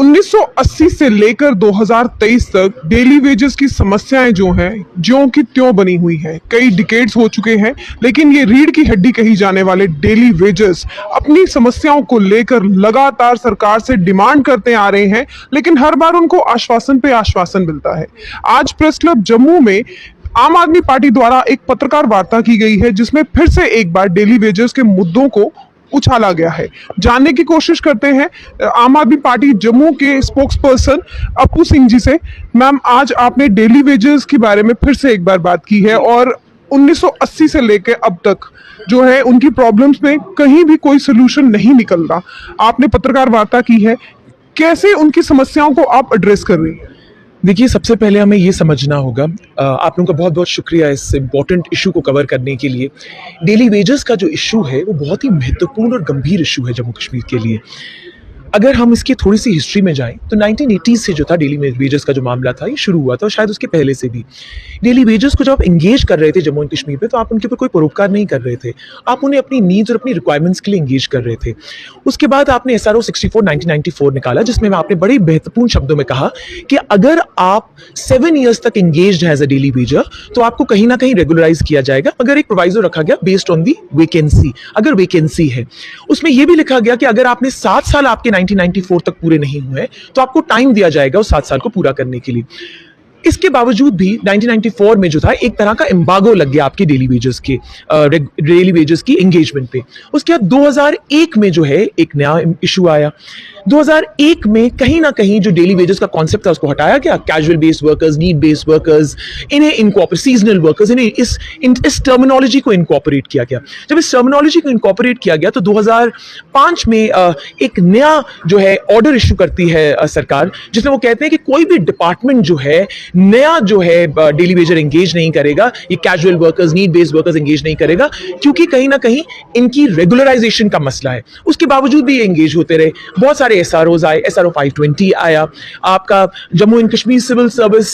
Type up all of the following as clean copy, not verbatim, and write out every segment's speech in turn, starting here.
1980 से लेकर 2023 तक डेली वेजेस की समस्याएं जो हैं ज्यों की त्यों बनी हुई हैं। कई डिकेड्स हो चुके हैं, लेकिन ये रीढ़ की हड्डी कही जाने वाले डेली वेजेस अपनी समस्याओं को लेकर लगातार सरकार से डिमांड करते आ रहे हैं, लेकिन हर बार उनको आश्वासन पे आश्वासन मिलता है। आज प्रेस क्लब जम्मू में आम आदमी पार्टी द्वारा एक पत्रकार वार्ता की गई है, जिसमें फिर से एक बार डेली वेजेस के मुद्दों को उछाला गया है। जानने की कोशिश करते हैं आम आदमी पार्टी जम्मू के स्पोक्स पर्सन अपू सिंह जी से। मैम, आज आपने डेली वेजेस के बारे में फिर से एक बार बात की है और 1980 से लेकर अब तक जो है उनकी प्रॉब्लम्स में कहीं भी कोई सोल्यूशन नहीं निकल रहा। आपने पत्रकार वार्ता की है, कैसे उनकी समस्याओं को आप एड्रेस कर रही हैं? देखिए, सबसे पहले हमें ये समझना होगा, आप लोगों का बहुत बहुत शुक्रिया इस इम्पॉर्टेंट इशू को कवर करने के लिए। डेली वेजेस का जो इशू है वो बहुत ही महत्वपूर्ण और गंभीर इशू है जम्मू कश्मीर के लिए। अगर हम इसकी थोड़ी सी हिस्ट्री में जाएं तो 1980 से जो था डेली वेजेस का जो मामला था ये शुरू हुआ था, और शायद उसके पहले से भी डेली वेजेस को जब आप एंगेज कर रहे थे जम्मू एंड कश्मीर पे, तो आप उनके ऊपर कोई परोपकार नहीं कर रहे थे। आप उन्हें अपनी नीड्स और अपनी रिक्वायरमेंट्स के लिए एंगेज कर रहे थे। उसके बाद आपने SRO 64 1994 निकाला, जिसमें आपने बड़े महत्वपूर्ण शब्दों में कहा कि अगर आप 7 ईयर्स तक एंगेज्ड है एज अ डेली वेजर तो आपको कहीं ना कहीं रेगुलराइज किया जाएगा, अगर एक प्रोवाइजो रखा गया बेस्ड ऑन दी वैकेंसी। अगर वैकेंसी है, उसमें यह भी लिखा गया कि अगर आपने 7 साल आपके 1994 तक पूरे नहीं हुए तो आपको टाइम दिया जाएगा उस 7 साल को पूरा करने के लिए। इसके बावजूद भी 1994 में जो था एक तरह का एम्बागो लग गया आपके डेली वेजेस की एंगेजमेंट पे। उसके बाद 2001 में जो है एक नया इशू आया। 2001 में कहीं ना कहीं जो डेली वेजेस का कॉन्सेप्ट था उसको हटाया गया। Casual based workers, need based workers, इन्हें इनकॉर्पोरेट, सीजनल वर्कर्स, इन्हें इस टर्मिनोलॉजी को इनकॉर्पोरेट किया गया। जब इस टर्मिनोलॉजी को इनकॉर्पोरेट किया गया तो 2005 में एक नया जो है ऑर्डर इशू करती है सरकार, जिसमें वो कहते हैं कि कोई भी डिपार्टमेंट जो है नया जो है डेली वेजर एंगेज नहीं करेगा, ये casual workers, need based workers engage नहीं करेगा, क्योंकि कहीं ना कहीं इनकी रेगुलराइजेशन का मसला है। उसके बावजूद भी एंगेज होते रहे। बहुत सारे SROs आए, SRO 520 आया, आपका Jammu and Kashmir civil service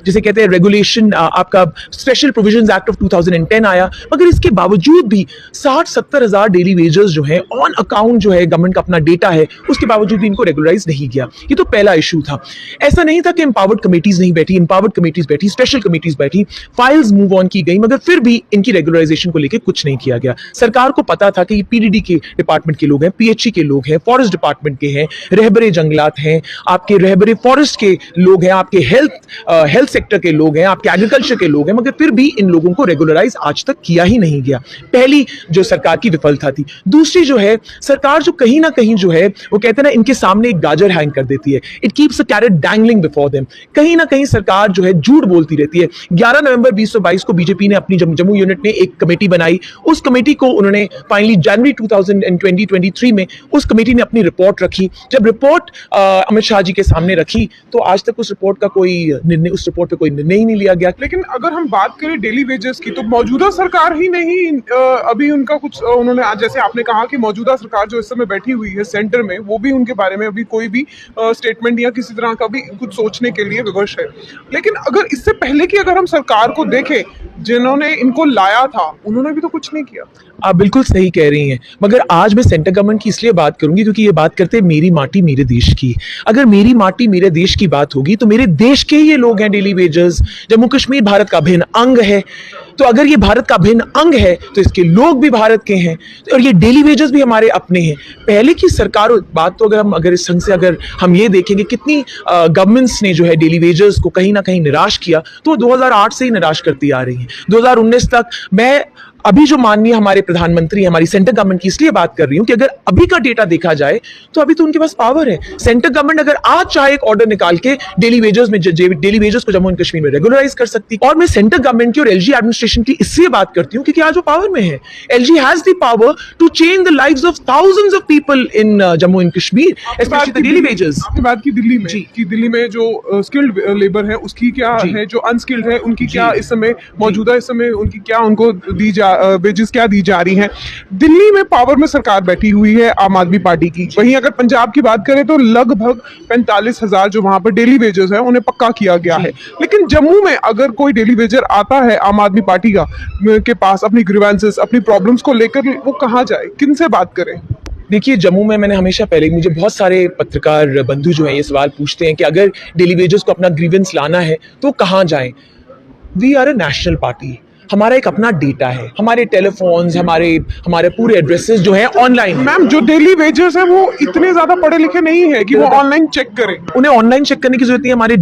जिसे कहते हैं रेगुलेशन, आपका स्पेशल प्रोविजंस एक्ट ऑफ 2010 आया, मगर इसके बावजूद भी 60-70 हजार डेली वेजर्स जो है ऑन अकाउंट जो है गवर्नमेंट का अपना डेटा है, उसके बावजूद भी इनको रेगुलराइज नहीं किया। ये तो पहला इशू था। ऐसा नहीं था कि एम्पावर्ड कमेटीज नहीं बैठी, एम्पावर्ड कमेटीज बैठी, स्पेशल कमेटीज बैठी, फाइल्स मूव ऑन की गई, मगर फिर भी इनकी रेगुलराइजेशन को लेकर कुछ नहीं किया गया। सरकार को पता था कि ये PDD के डिपार्टमेंट के लोग हैं, PHE के लोग हैं, फॉरेस्ट डिपार्टमेंट के हैं, रहबरे जंगलात हैं, आपके रहबरे फॉरेस्ट के लोग हैं, आपके हेल्थ सेक्टर के लोग हैं, आपके एग्रीकल्चर के लोग हैं, मगर फिर भी इन लोगों को रेगुलराइज आज तक किया ही नहीं गया। पहली जो सरकार की विफलता थी। दूसरी जो है, सरकार जो कहीं ना कहीं जो है वो कहते हैं ना, इनके सामने एक गाजर हैंग कर देती है। It keeps a carrot dangling before them. कहीं ना कहीं सरकार जो है झूठ बोलती रहती है। 11 नवंबर 2022 को बीजेपी ने अपनी जम्मू यूनिट ने एक कमेटी बनाई। उस कमेटी को उन्होंने फाइनली जनवरी 2023 में उस कमेटी ने अपनी रिपोर्ट रखी। जब रिपोर्ट अमित शाह जी के सामने रखी तो आज तक उस रिपोर्ट पे कोई निर्णय ही नहीं लिया गया। लेकिन अगर हम बात करें डेली वेजेस की, तो मौजूदा सरकार ही नहीं अभी उनका कुछ उन्होंने, जैसे आपने कहा कि मौजूदा सरकार जो इस समय बैठी हुई है सेंटर में, वो भी उनके बारे में अभी कोई भी स्टेटमेंट या किसी तरह का भी कुछ सोचने के लिए विवश है। लेकिन अगर इससे पहले की अगर हम सरकार को देखें, जिन्होंने इनको लाया था, उन्होंने भी तो कुछ नहीं किया। आप बिल्कुल सही कह रही हैं, मगर आज मैं सेंटर गवर्नमेंट की इसलिए बात करूंगी क्योंकि ये बात करते हैं मेरी माटी मेरे देश की। अगर मेरी माटी मेरे देश की बात होगी तो मेरे देश के ये लोग हैं डेली वेजर्स। जम्मू कश्मीर भारत का अभिन्न अंग है, तो अगर ये भारत का अभिन्न अंग है तो इसके लोग भी भारत के हैं, और ये डेली वेजर्स भी हमारे अपने हैं। पहले की सरकारों बात तो अगर इस संग से अगर हम ये देखेंगे कितनी गवर्नमेंट्स ने जो है डेली वेजर्स को कहीं ना कहीं निराश किया, तो 2008 से ही निराश करती आ रही है। 2019 तक मैं अभी जो माननीय हमारे प्रधानमंत्री, हमारी सेंटर गवर्नमेंट की इसलिए बात कर रही हूं कि अगर अभी का डेटा देखा जाए तो अभी तो उनके पास पावर है। सेंटर गवर्नमेंट अगर आज चाहे एक ऑर्डर निकाल के डेली वेजर्स को जम्मू एंड कश्मीर में रेगुलराइज कर सकती। और मैं सेंटर गवर्नमेंट की और LG एडमिनिस्ट्रेशन की इसलिए बात करती हूं क्योंकि आज वो पावर में है। LG has the power to change the lives of thousands of people in Jammu and Kashmir, specially the daily wagers. आपने बात की दिल्ली में कि दिल्ली में जो स्किल्ड लेबर है उसकी क्या है, जो अनस्किल्ड है उनकी क्या इस समय मौजूदा इस समय उनकी क्या उनको वेजेस क्या दी जा रही हैं। दिल्ली में पावर में सरकार बैठी हुई है आम आदमी पार्टी की। वहीं अगर पंजाब की बात करें तो लगभग 45,000 जो वहां पर डेली वेजेस है उन्हें पक्का किया गया है। लेकिन जम्मू में अगर कोई डेली वेजर आता है आम आदमी पार्टी के पास अपनी ग्रीवेंसेस, अपनी प्रॉब्लम्स को लेकर, वो कहाँ जाए, किन से बात करें? देखिए, जम्मू में मैंने हमेशा पहले, मुझे बहुत सारे पत्रकार बंधु जो हैं ये सवाल पूछते हैं कि अगर डेली वेजेस को अपना ग्रीवेंस लाना है तो कहाँ जाएं? We are a national party, हमारा एक अपना डेटा है, हमारे टेलीफोन्स, हमारे हमारे पूरे एड्रेसेस जो हैं ऑनलाइन। मैम, जो डेली वेजेस है वो इतने ज्यादा पढ़े लिखे नहीं है कि वो ऑनलाइन चेक करें। उन्हें ऑनलाइन चेक करने की जरूरत नहीं है। हमारी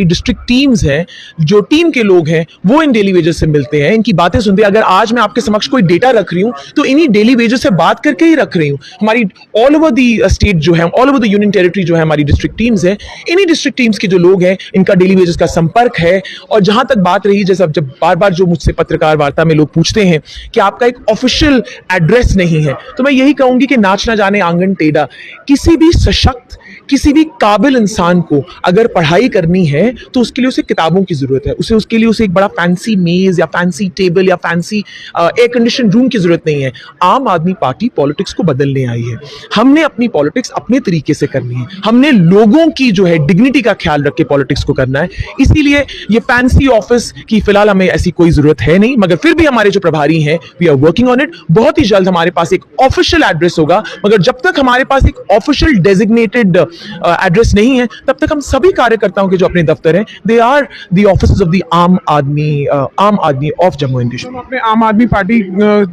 डिस्ट्रिक्ट टीम्स हैं, जो टीम के लोग हैं वो इन डेली वेजेस से मिलते हैं, इनकी बातें सुनते हैं। अगर आज मैं आपके समक्ष कोई डेटा रख रही हूँ तो इन्हीं डेली वेजेस से बात करके ही रख रही हूँ। हमारी ऑल ओवर दी स्टेट जो है, all over the union territory जो है, हमारी डिस्ट्रिक्ट टीम्स हैं, इन्हीं डिस्ट्रिक्ट टीम्स के जो लोग हैं इनका डेली वेजेस का संपर्क है। और जहां तक बात रही, जैसे जब बार बार जो मुझसे पत्रकार वार्ता में लोग पूछते हैं कि आपका एक ऑफिशियल एड्रेस नहीं है, तो मैं यही कहूंगी कि नाच ना जाने आंगन टेढ़ा। किसी भी सशक्त, किसी भी काबिल इंसान को अगर पढ़ाई करनी है तो उसके लिए उसे किताबों की जरूरत है, उसके लिए एक बड़ा फैंसी मेज या फैंसी टेबल या फैंसी एयर कंडीशन रूम की जरूरत नहीं है। आम आदमी पार्टी पॉलिटिक्स को बदलने आई है। हमने अपनी पॉलिटिक्स अपने तरीके से करनी है, हमने लोगों की जो है डिग्निटी का ख्याल रख के पॉलिटिक्स को करना है। इसीलिए ये फैंसी ऑफिस की फिलहाल हमें ऐसी कोई जरूरत है नहीं, मगर फिर भी हमारे जो प्रभारी हैं we are working on it. बहुत ही जल्द हमारे पास एक ऑफिशियल एड्रेस होगा, मगर जब तक हमारे पास एक ऑफिशियल डेजिग्नेटेड एड्रेस नहीं है तब तक हम सभी कार्यकर्ताओं के जो अपने दफ्तर हैं they are the offices of the Aam Aadmi of Jammu and Kashmir. आपने आम आदमी पार्टी,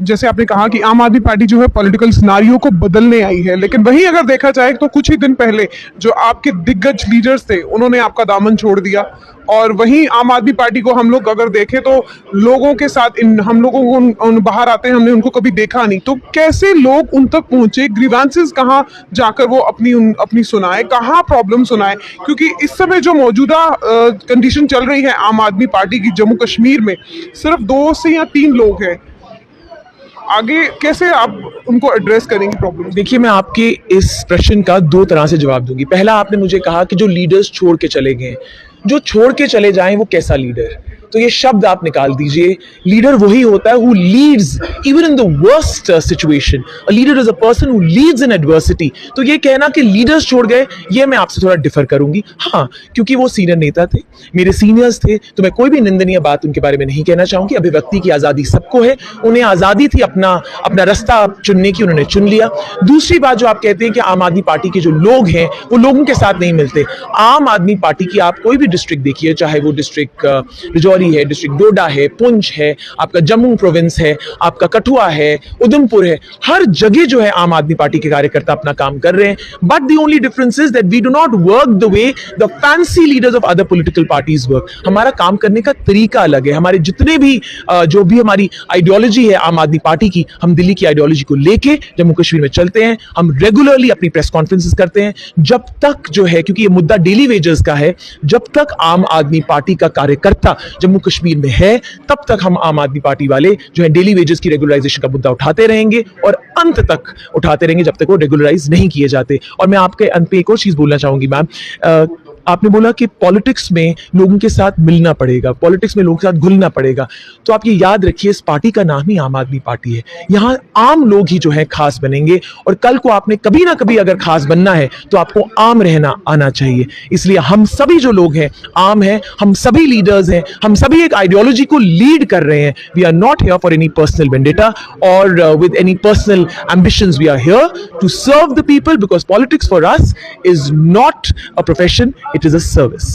जैसे आपने कहा कि आम आदमी पार्टी जो है पॉलिटिकल सिनारियो को बदलने आई है, लेकिन वहीं अगर देखा जाए तो कुछ ही दिन पहले जो आपके दिग्गज लीडर्स थे उन्होंने आपका दामन छोड़ दिया, और वहीं आम आदमी पार्टी को हम लोग अगर देखें तो लोगों के साथ हम लोगों को बाहर आते हैं, हमने उनको कभी देखा नहीं। तो कैसे लोग उन तक पहुंचे, ग्रीवेंसेस कहाँ जाकर वो अपनी सुनाए, कहाँ प्रॉब्लम सुनाए? क्योंकि इस समय जो मौजूदा कंडीशन चल रही है आम आदमी पार्टी की जम्मू कश्मीर में, सिर्फ 2 से या 3 लोग हैं। आगे कैसे आप उनको एड्रेस करेंगे प्रॉब्लम? देखिए, मैं आपके इस प्रश्न का 2 तरह से जवाब दूंगी। पहला, आपने मुझे कहा कि जो लीडर्स छोड़ के चले गए, जो छोड़ के चले जाएं वो कैसा लीडर? तो ये शब्द आप निकाल दीजिए। लीडर वही होता है who leads even in the worst situation. A leader is a person who leads in adversity. तो ये कहना कि लीडर्स छोड़ गए, ये मैं आपसे थोड़ा डिफर करूंगी। हाँ, क्योंकि वो सीनियर नेता थे, मेरे सीनियर्स थे, तो मैं कोई भी निंदनीय बात उनके बारे में नहीं कहना चाहूंगी। अभिव्यक्ति की आजादी सबको है, उन्हें आजादी थी अपना रास्ता चुनने की, उन्होंने चुन लिया। दूसरी बात जो आप कहते हैं कि आम आदमी पार्टी के जो लोग हैं वो लोगों के साथ नहीं मिलते। आम आदमी पार्टी की आप कोई भी डिस्ट्रिक्ट देखिए, चाहे वो डिस्ट्रिक्ट रिजौरी है, डिस्ट्रिक्ट डोडा है, पुंछ है, आपका जम्मू प्रोविंस है, आपका कठुआ है, उधमपुर है, हर जगह जो है आम आदमी पार्टी के कार्यकर्ता अपना काम कर रहे हैं। But the only difference is that we do not work the way the fancy leaders of other political parties work. हमारा काम करने का तरीका अलग है। हमारे जितने भी जो भी हमारी आइडियोलॉजी है आम आदमी पार्टी की, हम दिल्ली की आइडियोलॉजी को लेके जम्मू कश्मीर में चलते हैं। हम रेगुलरली अपनी प्रेस कॉन्फ्रेंसेस करते हैं। जब तक जो है, क्योंकि ये मुद्दा डेली वेजेस का है, जब तक आम आदमी पार्टी का कार्यकर्ता जम्मू कश्मीर में है तब तक हम आम आदमी पार्टी वाले जो है डेली वेजेस की रेगुलराइजेशन का मुद्दा उठाते रहेंगे और अंत तक उठाते रहेंगे जब तक वो रेगुलराइज नहीं किए जाते। और मैं आपके अंत पे एक और चीज बोलना चाहूंगी मैम, आपने बोला कि पॉलिटिक्स में लोगों के साथ मिलना पड़ेगा, पॉलिटिक्स में लोगों के साथ घुलना पड़ेगा। तो आप ये याद रखिए, इस पार्टी का नाम ही आम आदमी पार्टी है। यहाँ आम लोग ही जो है खास बनेंगे, और कल को आपने कभी ना कभी अगर खास बनना है तो आपको आम रहना आना चाहिए। इसलिए हम सभी जो लोग हैं आम हैं, हम सभी लीडर्स हैं, हम सभी एक आइडियोलॉजी को लीड कर रहे हैं। We are not here for any personal vendetta or with any personal ambitions. We are here to serve the people, because politics for us is not a profession, it is a service.